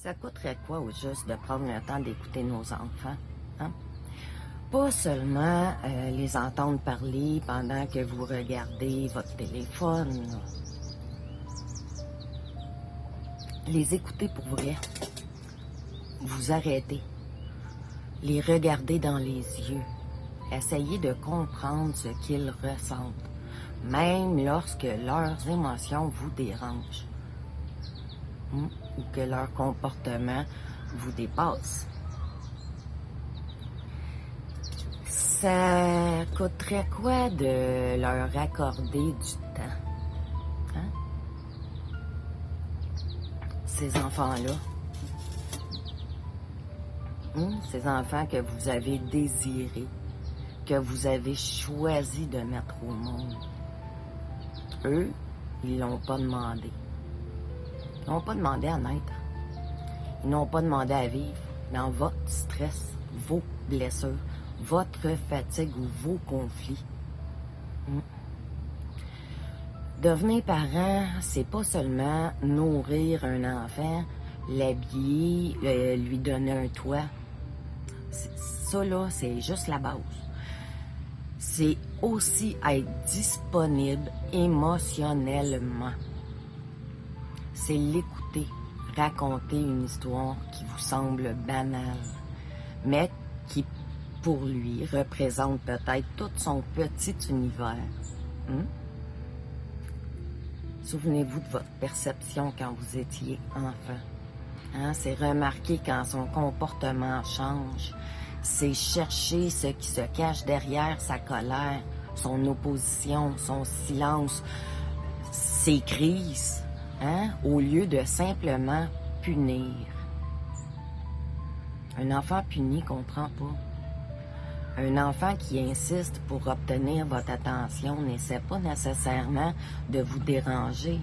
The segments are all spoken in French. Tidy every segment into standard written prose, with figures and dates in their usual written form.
Ça coûterait quoi au juste de prendre le temps d'écouter nos enfants? Hein? Pas seulement les entendre parler pendant que vous regardez votre téléphone. Là. Les écouter pour vrai. Vous arrêtez. Les regarder dans les yeux. Essayez de comprendre ce qu'ils ressentent, même lorsque leurs émotions vous dérangent. Ou que leur comportement vous dépasse. Ça coûterait quoi de leur accorder du temps? Hein? Ces enfants-là. Ces enfants que vous avez désirés, que vous avez choisi de mettre au monde. Eux, ils l'ont pas demandé. Ils n'ont pas demandé à naître. Ils n'ont pas demandé à vivre dans votre stress, vos blessures, votre fatigue ou vos conflits. Devenir parent, c'est pas seulement nourrir un enfant, l'habiller, lui donner un toit. Ça, là, c'est juste la base. C'est aussi être disponible émotionnellement. C'est l'écouter, raconter une histoire qui vous semble banale, mais qui, pour lui, représente peut-être tout son petit univers. Souvenez-vous de votre perception quand vous étiez enfant. C'est remarquer quand son comportement change. C'est chercher ce qui se cache derrière sa colère, son opposition, son silence, ses crises. Au lieu de simplement punir. Un enfant puni ne comprend pas. Un enfant qui insiste pour obtenir votre attention n'essaie pas nécessairement de vous déranger.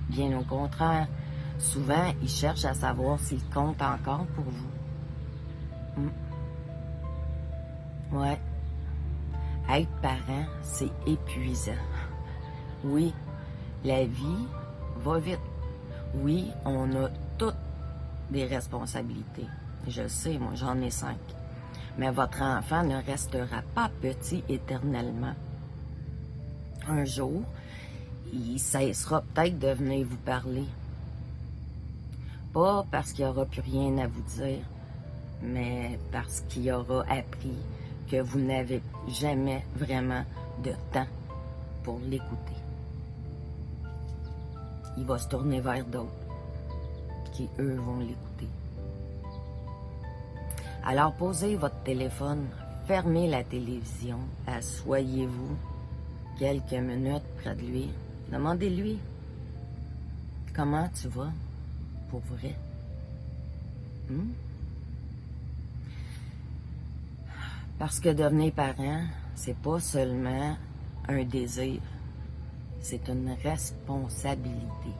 Bien au contraire, souvent, il cherche à savoir s'il compte encore pour vous. Ouais. Être parent, c'est épuisant. Oui, la vie va vite. Oui, on a toutes des responsabilités. Je sais, moi, j'en ai 5. Mais votre enfant ne restera pas petit éternellement. Un jour, il cessera peut-être de venir vous parler. Pas parce qu'il n'aura plus rien à vous dire, mais parce qu'il aura appris que vous n'avez jamais vraiment de temps pour l'écouter. Il va se tourner vers d'autres qui, eux, vont l'écouter. Alors, posez votre téléphone, fermez la télévision, asseyez-vous quelques minutes près de lui. Demandez-lui comment tu vas pour vrai. Parce que devenir parent, c'est pas seulement un désir, c'est une responsabilité.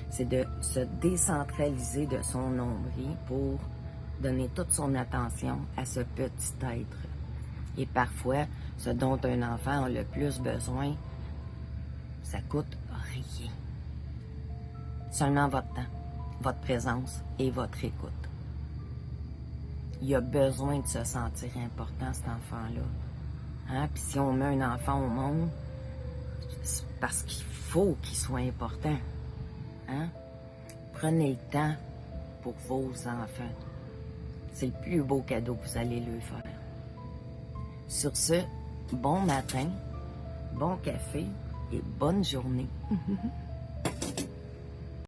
C'est de se décentraliser de son nombril pour donner toute son attention à ce petit être. Et parfois, ce dont un enfant a le plus besoin, ça coûte rien. Seulement votre temps, votre présence et votre écoute. Il a besoin de se sentir important, cet enfant-là. Puis si on met un enfant au monde, c'est parce qu'il faut qu'il soit important. Prenez le temps pour vos enfants. C'est le plus beau cadeau que vous allez lui faire. Sur ce, bon matin, bon café et bonne journée.